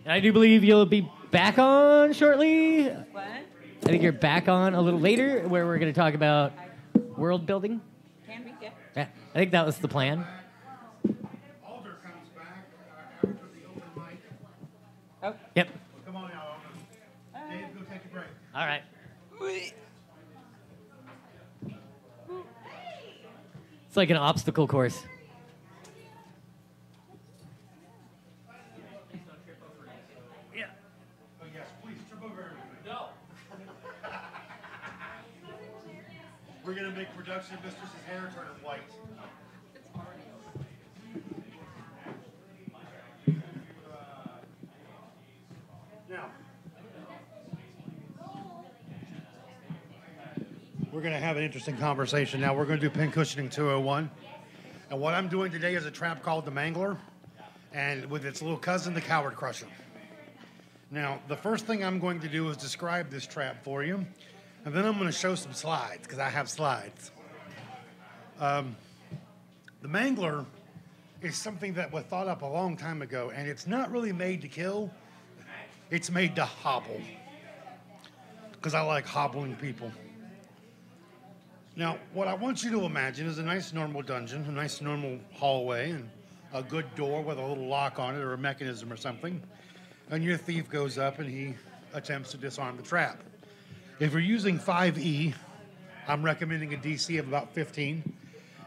I do believe you'll be back on shortly. What? I think you're back on a little later, where we're going to talk about world building. Can we get? Yeah, I think that was the plan. Alder comes back after the open mic. Oh. Yep. Come on out, Alder. Dave, go take a break. All right. It's like an obstacle course. Yeah. Oh, yes, please, trip over everything. No. We're going to make production mistress's hair turn white. Now, we're going to have an interesting conversation now. We're going to do pin cushioning 201. And what I'm doing today is a trap called the Mangler, and with its little cousin, the Coward Crusher. Now, the first thing I'm going to do is describe this trap for you, and then I'm going to show some slides, because I have slides. The Mangler is something that was thought up a long time ago, and it's not really made to kill. It's made to hobble, because I like hobbling people. Now, what I want you to imagine is a nice normal dungeon, a nice normal hallway, and a good door with a little lock on it or a mechanism or something. And your thief goes up and he attempts to disarm the trap. If you're using 5E, I'm recommending a DC of about 15.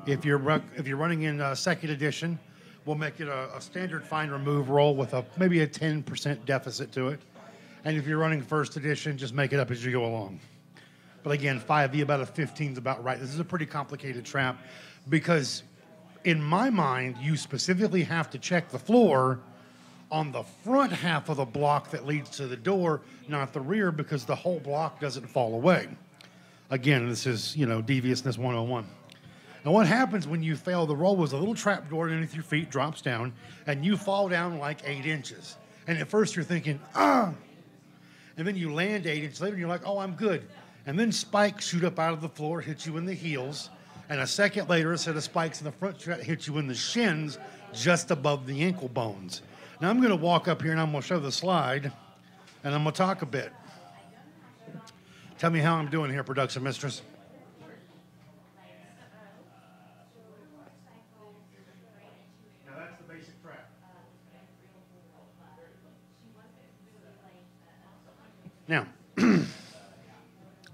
If you're running in second edition, we'll make it a standard find remove roll with maybe a 10% deficit to it. And if you're running first edition, just make it up as you go along. But again, 5E, about a 15 is about right. This is a pretty complicated trap because in my mind, you specifically have to check the floor on the front half of the block that leads to the door, not the rear, because the whole block doesn't fall away. Again, this is, deviousness 101. And what happens when you fail the roll is a little trap door underneath your feet drops down, and you fall down like 8 inches. And at first you're thinking, ah! And then you land 8 inches later, and you're like, oh, I'm good. And then spikes shoot up out of the floor, hit you in the heels, and a second later, a set of spikes in the front hit you in the shins just above the ankle bones. Now, I'm going to walk up here, and I'm going to show the slide, and I'm going to talk a bit. Tell me how I'm doing here, production mistress. Now, that's the basic trap. Now,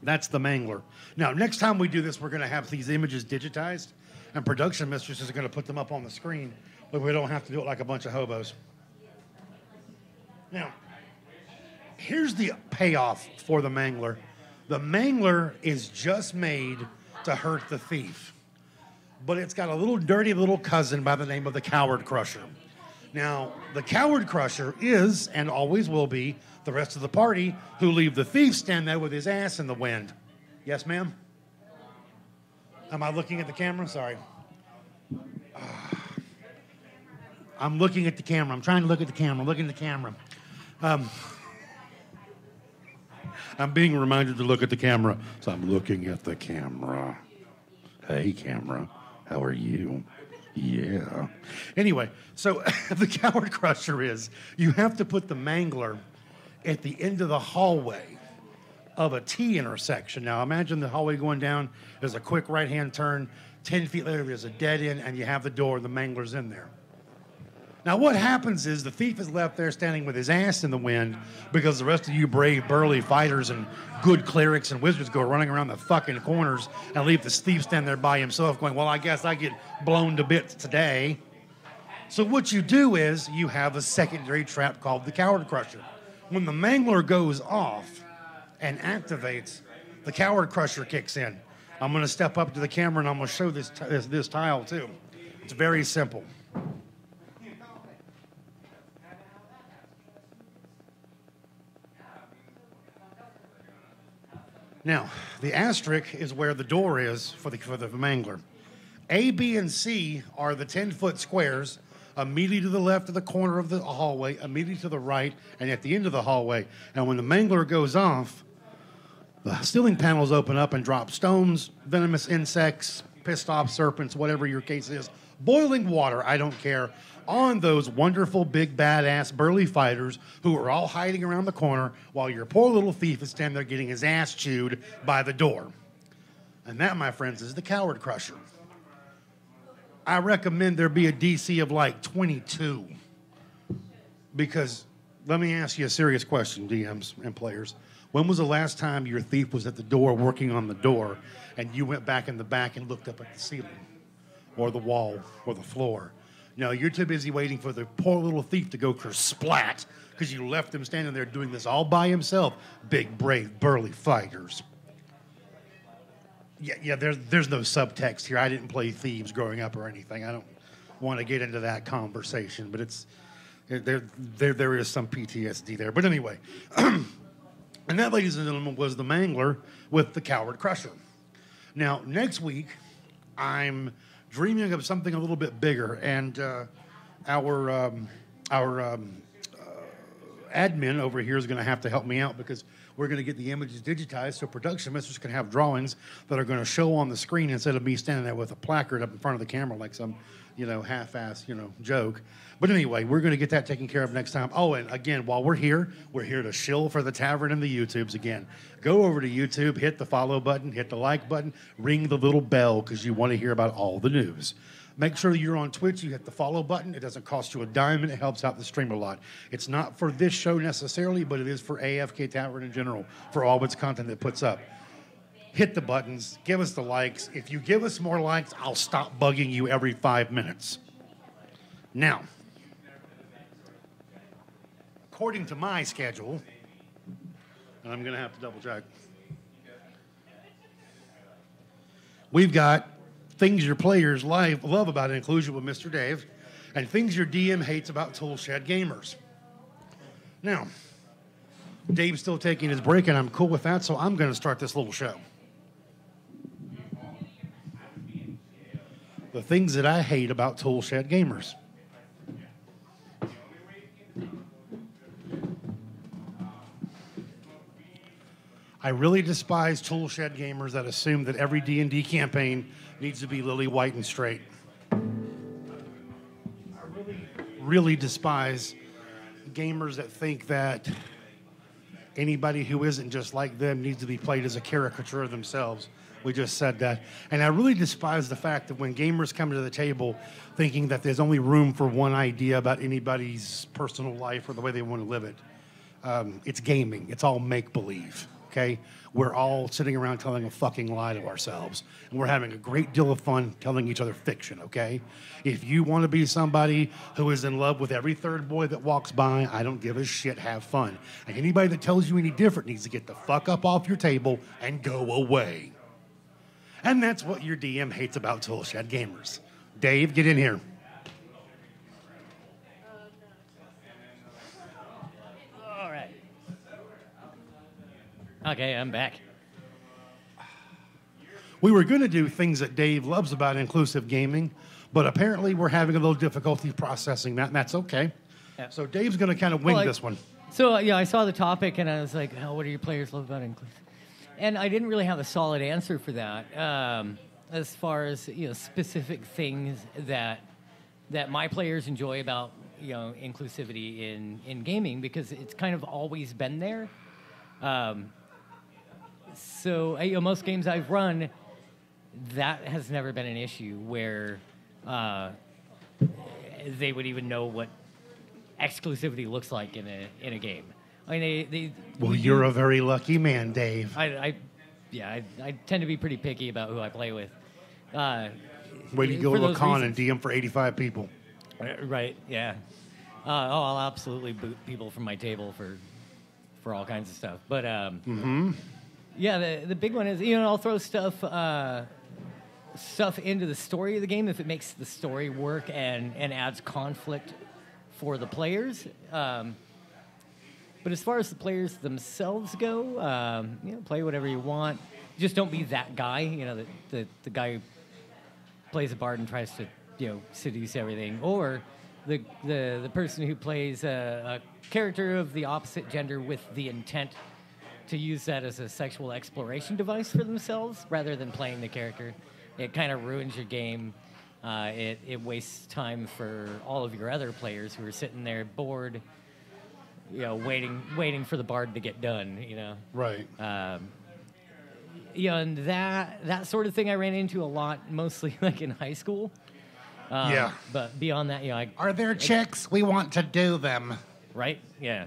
that's the Mangler. Now, next time we do this, we're going to have these images digitized, and production mistress is going to put them up on the screen, but we don't have to do it like a bunch of hobos. Now, here's the payoff for the Mangler. The Mangler is just made to hurt the thief, but it's got a little dirty little cousin by the name of the Coward Crusher. Now, the Coward Crusher is, and always will be, the rest of the party who leave the thief stand there with his ass in the wind. Yes, ma'am? Am I looking at the camera? Sorry. I'm looking at the camera. I'm trying to look at the camera. I'm looking at the camera. I'm being reminded to look at the camera, so I'm looking at the camera. Hey, camera. How are you? Yeah. Anyway, so the Coward Crusher is, you have to put the Mangler at the end of the hallway of a T intersection. Now, imagine the hallway going down. There's a quick right-hand turn. 10 feet later, there's a dead end, and you have the door. The Mangler's in there. Now, what happens is the thief is left there standing with his ass in the wind because the rest of you brave, burly fighters and good clerics and wizards go running around the fucking corners and leave the thief stand there by himself going, well, I guess I get blown to bits today. So what you do is you have a secondary trap called the Coward Crusher. When the Mangler goes off and activates, the Coward Crusher kicks in. I'm going to step up to the camera and I'm going to show this tile too. It's very simple. Now, the asterisk is where the door is for the Mangler. A, B, and C are the 10-foot squares immediately to the left of the corner of the hallway, immediately to the right, and at the end of the hallway. And when the Mangler goes off, the ceiling panels open up and drop stones, venomous insects, pissed off serpents, whatever your case is, boiling water, I don't care, on those wonderful, big, badass, burly fighters who are all hiding around the corner while your poor little thief is standing there getting his ass chewed by the door. And that, my friends, is the Coward Crusher. I recommend there be a DC of like 22. Because, let me ask you a serious question, DMs and players. When was the last time your thief was at the door working on the door and you went back in the back and looked up at the ceiling or the wall or the floor? No, you're too busy waiting for the poor little thief to go kersplat because you left him standing there doing this all by himself. Big, brave, burly fighters. Yeah. There's no subtext here. I didn't play thieves growing up or anything. I don't want to get into that conversation, but there is some PTSD there. But anyway, and that, ladies and gentlemen, was the Mangler with the Coward Crusher. Now, next week, I'm dreaming of something a little bit bigger, and our admin over here is going to have to help me out because we're going to get the images digitized so production masters can have drawings that are going to show on the screen instead of me standing there with a placard up in front of the camera like some, half-ass, joke. But anyway, we're going to get that taken care of next time. Oh, and again, while we're here to shill for the tavern and the YouTubes again. Go over to YouTube, hit the follow button, hit the like button, ring the little bell because you want to hear about all the news. Make sure that you're on Twitch, you hit the follow button. It doesn't cost you a dime, and it helps out the stream a lot. It's not for this show necessarily, but it is for AFK Tavern in general, for all its content it puts up. Hit the buttons, give us the likes. If you give us more likes, I'll stop bugging you every 5 minutes. Now, according to my schedule, and I'm going to have to double check, we've got things your players love about inclusion with Mr. Dave, and things your DM hates about Toolshed Gamers. Now, Dave's still taking his break, and I'm cool with that, so I'm going to start this little show. The things that I hate about Toolshed Gamers. I really despise Toolshed Gamers that assume that every D&D campaign needs to be lily white and straight. I really despise gamers that think that anybody who isn't just like them needs to be played as a caricature of themselves. We just said that. And I really despise the fact that when gamers come to the table thinking that there's only room for one idea about anybody's personal life or the way they want to live it, it's gaming. It's all make-believe. Okay? We're all sitting around telling a fucking lie to ourselves. And we're having a great deal of fun telling each other fiction, okay? If you want to be somebody who is in love with every third boy that walks by, I don't give a shit, have fun. And anybody that tells you any different needs to get the fuck up off your table and go away. And that's what your DM hates about Toolshed Gamers. Dave, get in here. Okay, I'm back. We were going to do things that Dave loves about inclusive gaming, but apparently we're having a little difficulty processing that, and that's okay. Yeah. So Dave's going to kind of wing this one. So, I saw the topic, and I was like, what do your players love about inclusive? And I didn't really have a solid answer for that as far as, specific things that my players enjoy about, inclusivity in gaming, because it's kind of always been there. So, most games I've run, that has never been an issue where they would even know what exclusivity looks like in a game. I mean, you're a very lucky man, Dave. I tend to be pretty picky about who I play with. Way to go to a con and DM for 85 people. Right, yeah. I'll absolutely boot people from my table for all kinds of stuff. But, yeah, the big one is, I'll throw stuff into the story of the game if it makes the story work and adds conflict for the players. But as far as the players themselves go, play whatever you want. Just don't be that guy, the guy who plays a bard and tries to, seduce everything, or the person who plays a character of the opposite gender with the intent to use that as a sexual exploration device for themselves rather than playing the character. It kind of ruins your game It wastes time for all of your other players who are sitting there bored, waiting for the bard to get done. Right. And that sort of thing I ran into a lot, mostly like in high school. Yeah. But beyond that, Are there chicks? We want to do them. right? Yeah.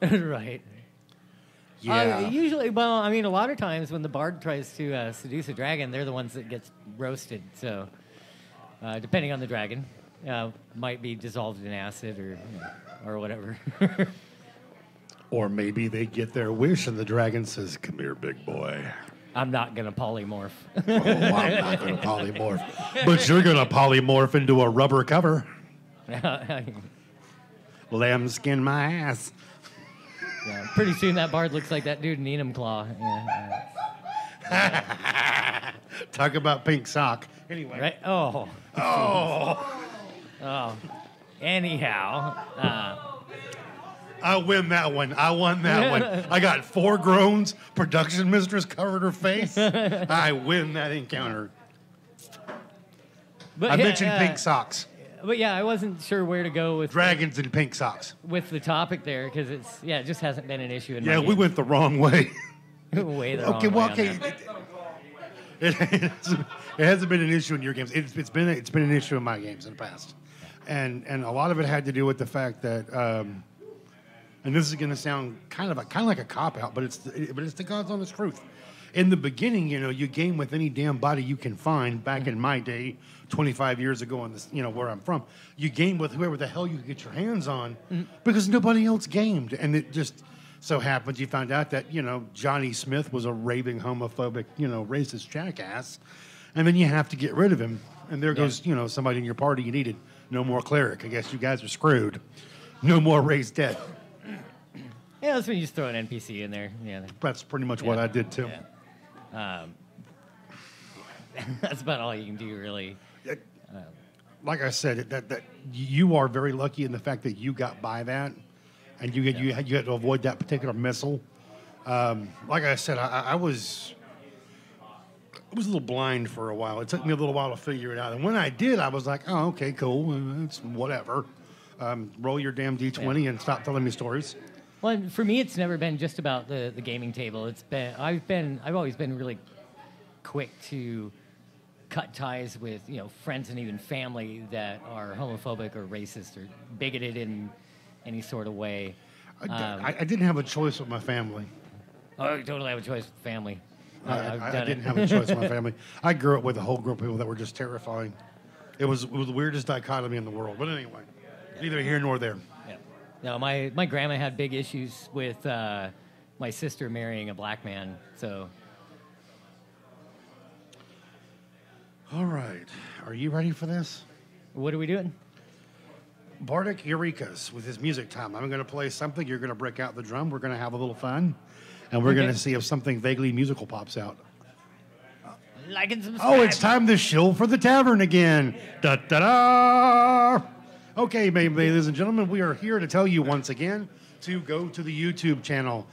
Right. Yeah. Usually, well, I mean, a lot of times when the bard tries to seduce a dragon, they're the ones that gets roasted. So, depending on the dragon, might be dissolved in acid or whatever. Or maybe they get their wish and the dragon says, "Come here, big boy." I'm not gonna polymorph. Oh, I'm not going to polymorph. But you're going to polymorph into a rubber cover. Lambskin my ass. Yeah, pretty soon that bard looks like that dude in Enum Claw. Yeah, Talk about pink sock. Anyway. right? Oh. Oh. Anyhow, I win that one. I won that one. I got 4 groans. Production mistress covered her face. I win that encounter. but I yeah, mentioned pink socks. But yeah, I wasn't sure where to go with Dragons in pink socks. with the topic there because it just hasn't been an issue in Yeah, my we game. went the wrong way. Way the wrong Okay, way well, on okay. that. It hasn't been an issue in your games. It's been an issue in my games in the past, and a lot of it had to do with the fact that, and this is going to sound kind of like a cop out, but it's the God's honest truth. In the beginning, you game with any damn body you can find. Back in my day, 25 years ago, in this, where I'm from, you game with whoever the hell you could get your hands on, because nobody else gamed, and it just so happens you found out that Johnny Smith was a raving homophobic, racist jackass, and then you have to get rid of him, and there goes somebody in your party you needed. No more cleric. I guess you guys are screwed. No more raised dead. Yeah, that's when you just throw an NPC in there. Yeah, That's pretty much what I did too. yeah. That's about all you can do, really. Like I said, that you are very lucky in the fact that you got by that, and you had to avoid that particular missile. Like I said, I was a little blind for a while. It took me a little while to figure it out, and when I did, I was like, "Oh, okay, cool. It's whatever. Roll your damn d20 and stop telling me stories." Well, and for me, it's never been just about the gaming table. I've always been really quick to cut ties with friends and even family that are homophobic or racist or bigoted in any sort of way. I didn't have a choice with my family. Oh, you totally have a choice with family. I've I done didn't it. have a choice with my family. I grew up with a whole group of people that were just terrifying. It was the weirdest dichotomy in the world. But anyway, neither here nor there. Yeah. No, my grandma had big issues with my sister marrying a black man. So All right. Are you ready for this? what are we doing? Bardic Eurekas with his music time. I'm going to play something. You're going to break out the drum. We're going to have a little fun. And we're going to see if something vaguely musical pops out. Like and subscribe. Oh, it's time to shill for the tavern again. Da da da. Okay, ladies and gentlemen, we are here to tell you once again to go to the YouTube channel.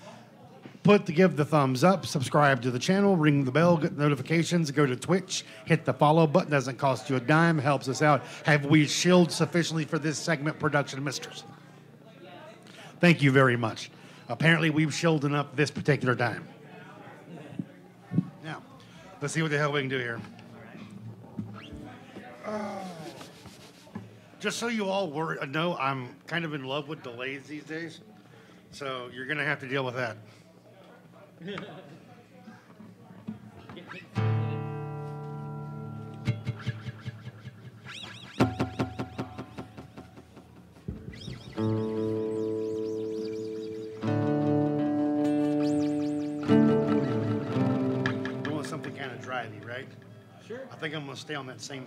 Give the thumbs up, subscribe to the channel, ring the bell, get notifications, go to Twitch, hit the follow button. Doesn't cost you a dime, helps us out. Have we shilled sufficiently for this segment, Production Mistress? Thank you very much. Apparently, we've shilled enough this particular time. Now, let's see what the hell we can do here. Just so you all know, I'm kind of in love with delays these days. So you're going to have to deal with that. I want something kind of drivey, right? Sure. I think I'm going to stay on that same